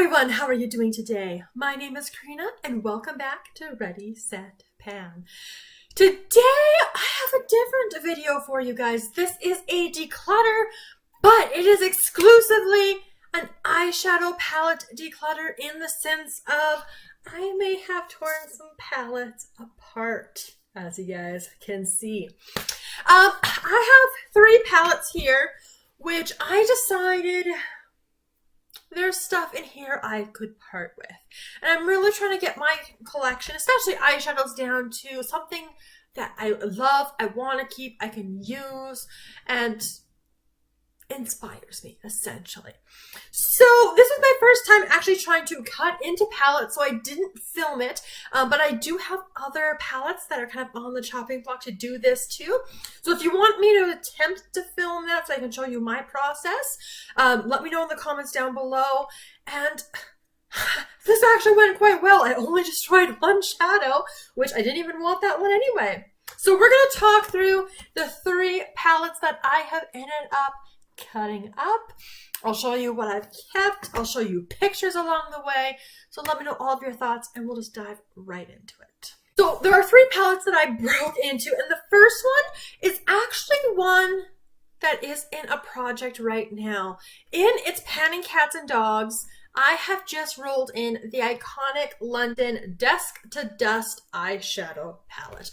everyone, how are you doing today? My name is Karina and welcome back to Ready, Set, Pan. Today I have a different video for you guys. This is a declutter, but it is exclusively an eyeshadow palette declutter in the sense of I may have torn some palettes apart, as you guys can see. I have 3 palettes here, which I decided there's stuff in here I could part with. And I'm really trying to get my collection, especially eyeshadows, down to something that I love, I want to keep, I can use, and inspires me, essentially. So this was my first time actually trying to cut into palettes, so I didn't film it, but I do have other palettes that are kind of on the chopping block to do this too. So if you want me to attempt to film that so I can show you my process, let me know in the comments down below. And this actually went quite well. I only destroyed 1 shadow, which I didn't even want that one anyway. So we're going to talk through the 3 palettes that I have ended up cutting up. I'll show you what I've kept. I'll show you pictures along the way. So let me know all of your thoughts and we'll just dive right into it. So there are 3 palettes that I broke into, and the first one is actually one that is in a project right now. In its Panning Cats and Dogs, I have just rolled in the iconic London Dusk to Dust eyeshadow palette.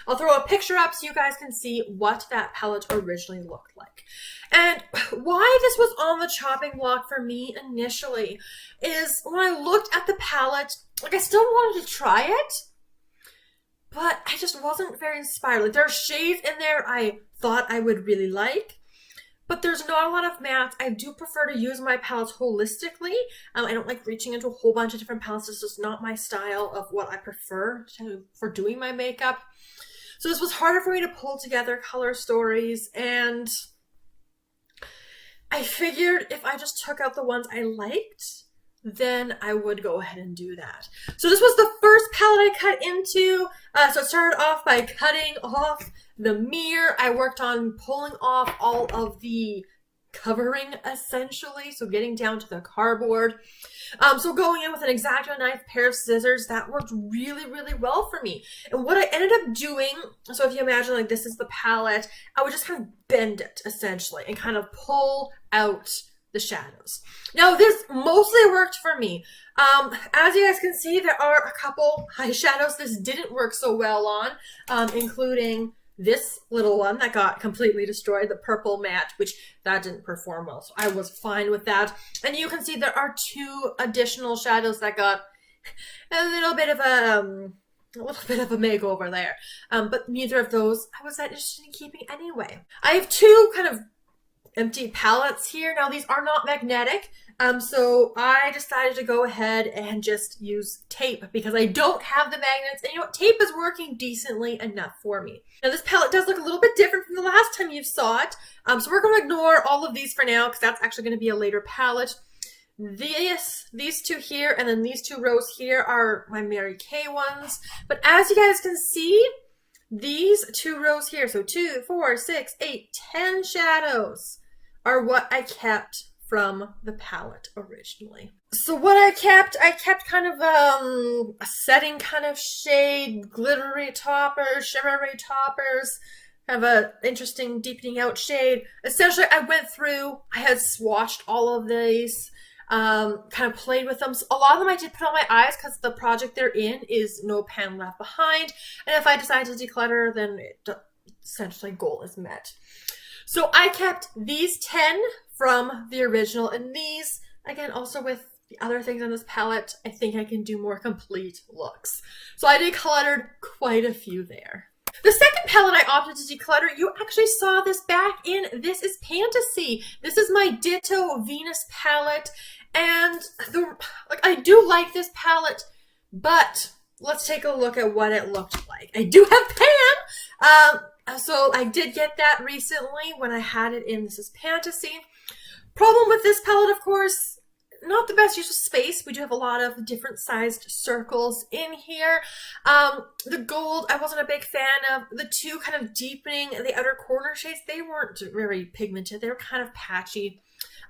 I'll throw a picture up so you guys can see what that palette originally looked like. And why this was on the chopping block for me initially is when I looked at the palette, like I still wanted to try it, but I just wasn't very inspired. Like there are shades in there I thought I would really like, but there's not a lot of mattes. I do prefer to use my palettes holistically. I don't like reaching into a whole bunch of different palettes. It's just not my style of what I prefer for doing my makeup. So this was harder for me to pull together color stories, and I figured if I just took out the ones I liked, then I would go ahead and do that. So this was the first palette I cut into. So it started off by cutting off the mirror. I worked on pulling off all of the covering, essentially, so getting down to the cardboard. So going in with an X-Acto knife, pair of scissors, that worked really, really well for me. And what I ended up doing, so if you imagine like this is the palette, I would just kind of bend it, essentially, and kind of pull out the shadows. Now this mostly worked for me. As you guys can see, there are a couple eyeshadows this didn't work so well on, including this little one that got completely destroyed, the purple matte, which that didn't perform well, so I was fine with that. And you can see there are 2 additional shadows that got a little bit of a makeover there, but neither of those I was that interested in keeping anyway. I have 2 kind of empty palettes here. Now these are not magnetic, so I decided to go ahead and just use tape because I don't have the magnets, and you know what, tape is working decently enough for me. Now this palette does look a little bit different from the last time you saw it, so we're going to ignore all of these for now because that's actually going to be a later palette. These 2 here and then these 2 rows here are my Mary Kay ones, but as you guys can see, these 2 rows here, so 2, 4, 6, 8, 10 shadows are what I kept from the palette originally. So what I kept kind of a setting kind of shade, glittery toppers, shimmery toppers, kind of a interesting deepening out shade. Essentially, I went through, I had swatched all of these, kind of played with them. So a lot of them I did put on my eyes because the project they're in is no pan left behind. And if I decide to declutter, then essentially goal is met. So I kept these 10 from the original, and these, again, also with the other things on this palette, I think I can do more complete looks. So I decluttered quite a few there. The second palette I opted to declutter, you actually saw this back in This Is Fantasy. This is my Ditto Venus palette, and I do like this palette, but let's take a look at what it looked like. I do have pan, so I did get that recently when I had it in This Is Fantasy. Problem with this palette, of course, not the best use of space. We do have a lot of different sized circles in here. The gold, I wasn't a big fan of. The 2 kind of deepening the outer corner shades, they weren't very pigmented. They were kind of patchy.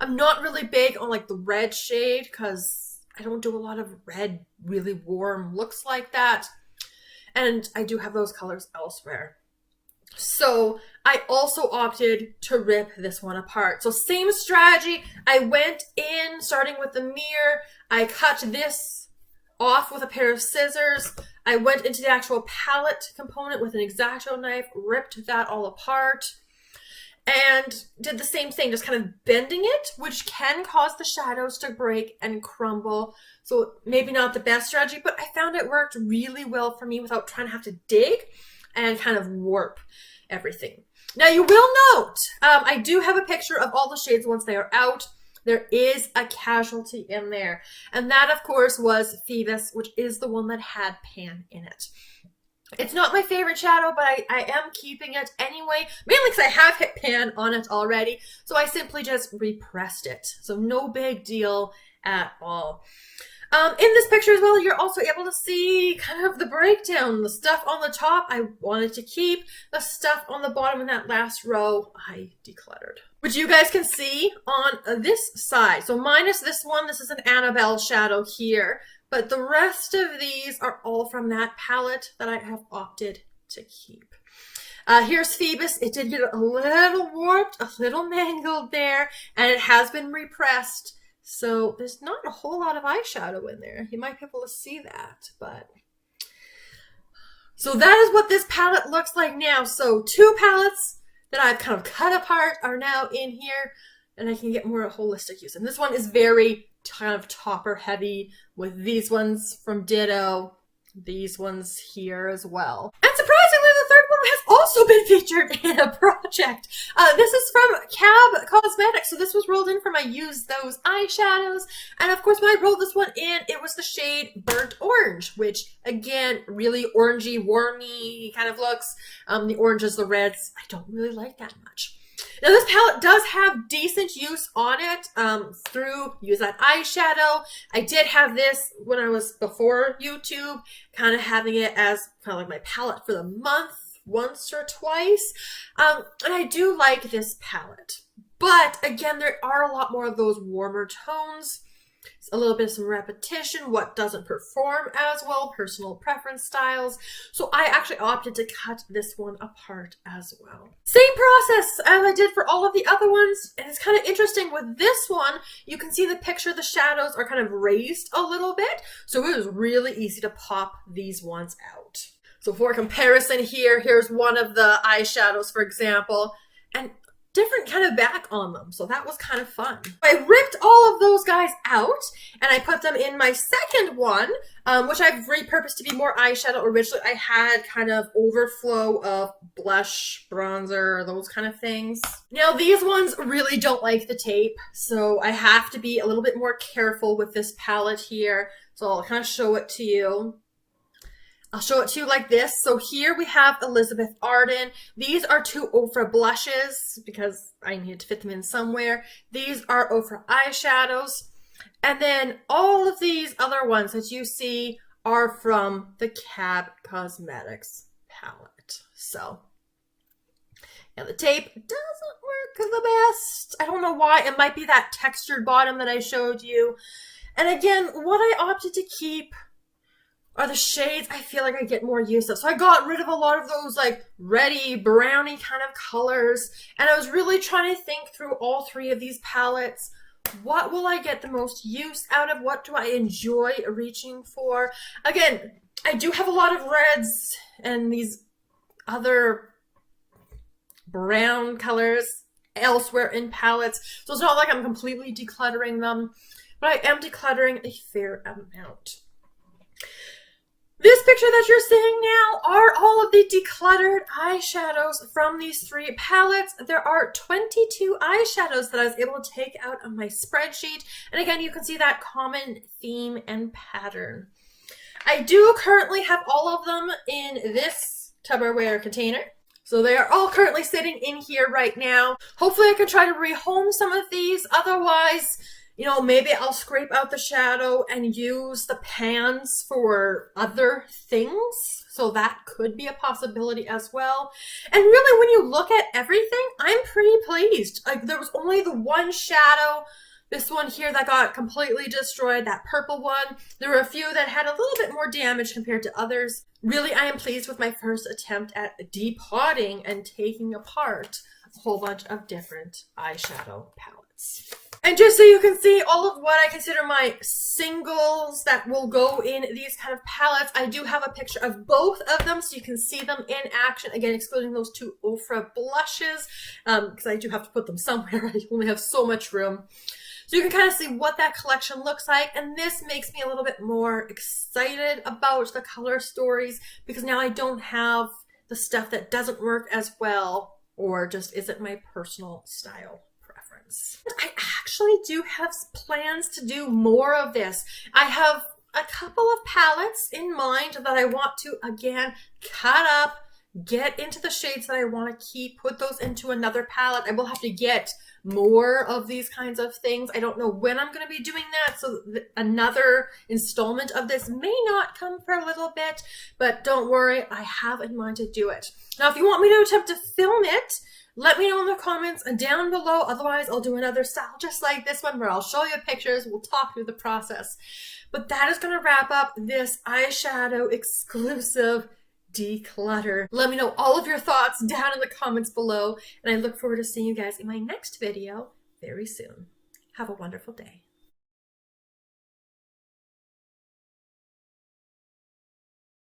I'm not really big on like the red shade because I don't do a lot of red, really warm looks like that. And I do have those colors elsewhere. So I also opted to rip this one apart. So same strategy. I went in starting with the mirror. I cut this off with a pair of scissors. I went into the actual palette component with an X-Acto knife, ripped that all apart, and did the same thing, just kind of bending it, which can cause the shadows to break and crumble. So maybe not the best strategy, but I found it worked really well for me without trying to have to dig and kind of warp everything. Now you will note, I do have a picture of all the shades once they are out. There is a casualty in there. And that, of course, was Phoebus, which is the one that had pan in it. It's not my favorite shadow, but I am keeping it anyway, mainly because I have hit pan on it already. So I simply just repressed it. So no big deal at all. In this picture as well, you're also able to see kind of the breakdown. The stuff on the top I wanted to keep. The stuff on the bottom in that last row I decluttered. Which you guys can see on this side. So minus this one, this is an Annabelle shadow here. But the rest of these are all from that palette that I have opted to keep. Here's Phoebus. It did get a little warped, a little mangled there, and it has been repressed. So there's not a whole lot of eyeshadow in there. You might be able to see that, but... So that is what this palette looks like now. So 2 palettes that I've kind of cut apart are now in here, and I can get more holistic use. And this one is very kind of topper heavy with these ones from Ditto, these ones here as well. And surprisingly, the third one has also been featured in a project. This is from Kab Cosmetics. So this was rolled in from I Used Those eyeshadows. And of course, when I rolled this one in, it was the shade Burnt Orange, which again, really orangey, warmy kind of looks. The oranges, the reds, I don't really like that much. Now this palette does have decent use on it through Use That Eyeshadow. I did have this when I was before YouTube, kind of having it as kind of like my palette for the month once or twice. And I do like this palette. But again, there are a lot more of those warmer tones. A little bit of some repetition, what doesn't perform as well, personal preference styles. So I actually opted to cut this one apart as well. Same process as I did for all of the other ones. And it's kind of interesting with this one, you can see the picture, the shadows are kind of raised a little bit. So it was really easy to pop these ones out. So for comparison here, here's one of the eyeshadows, for example. And different kind of back on them, so that was kind of fun. I ripped all of those guys out and I put them in my second one, which I've repurposed to be more eyeshadow. Originally I had kind of overflow of blush, bronzer, those kind of things. Now these ones really don't like the tape, so I have to be a little bit more careful with this palette here. So I'll kind of show it to you. I'll show it to you like this. So here we have Elizabeth Arden. These are 2 Ofra blushes because I needed to fit them in somewhere. These are Ofra eyeshadows. And then all of these other ones that you see are from the Kab Cosmetics palette. So, yeah, the tape doesn't work the best. I don't know why. It might be that textured bottom that I showed you. And again, what I opted to keep are the shades I feel like I get more use of. So I got rid of a lot of those like reddy, browny kind of colors. And I was really trying to think through all 3 of these palettes. What will I get the most use out of? What do I enjoy reaching for? Again, I do have a lot of reds and these other brown colors elsewhere in palettes. So it's not like I'm completely decluttering them, but I am decluttering a fair amount. This picture that you're seeing now are all of the decluttered eyeshadows from these 3 palettes. There are 22 eyeshadows that I was able to take out of my spreadsheet. And again, you can see that common theme and pattern. I do currently have all of them in this Tupperware container. So they are all currently sitting in here right now. Hopefully I can try to rehome some of these. Otherwise, you know, maybe I'll scrape out the shadow and use the pans for other things. So that could be a possibility as well. And really, when you look at everything, I'm pretty pleased. Like, there was only the one shadow This one here that got completely destroyed, that purple one. There were a few that had a little bit more damage compared to others. Really, I am pleased with my first attempt at depotting and taking apart a whole bunch of different eyeshadow palettes. And just so you can see all of what I consider my singles that will go in these kind of palettes, I do have a picture of both of them so you can see them in action. Again, excluding those two Ofra blushes, because I do have to put them somewhere. I only have so much room. So you can kind of see what that collection looks like. And this makes me a little bit more excited about the color stories because now I don't have the stuff that doesn't work as well or just isn't my personal style. I actually do have plans to do more of this. I have a couple of palettes in mind that I want to, again, cut up, get into the shades that I want to keep, put those into another palette. I will have to get more of these kinds of things. I don't know when I'm going to be doing that, so another installment of this may not come for a little bit, but don't worry, I have in mind to do it. Now, if you want me to attempt to film it, let me know in the comments down below. Otherwise, I'll do another style just like this one where I'll show you pictures. We'll talk through the process. But that is going to wrap up this eyeshadow exclusive declutter. Let me know all of your thoughts down in the comments below. And I look forward to seeing you guys in my next video very soon. Have a wonderful day.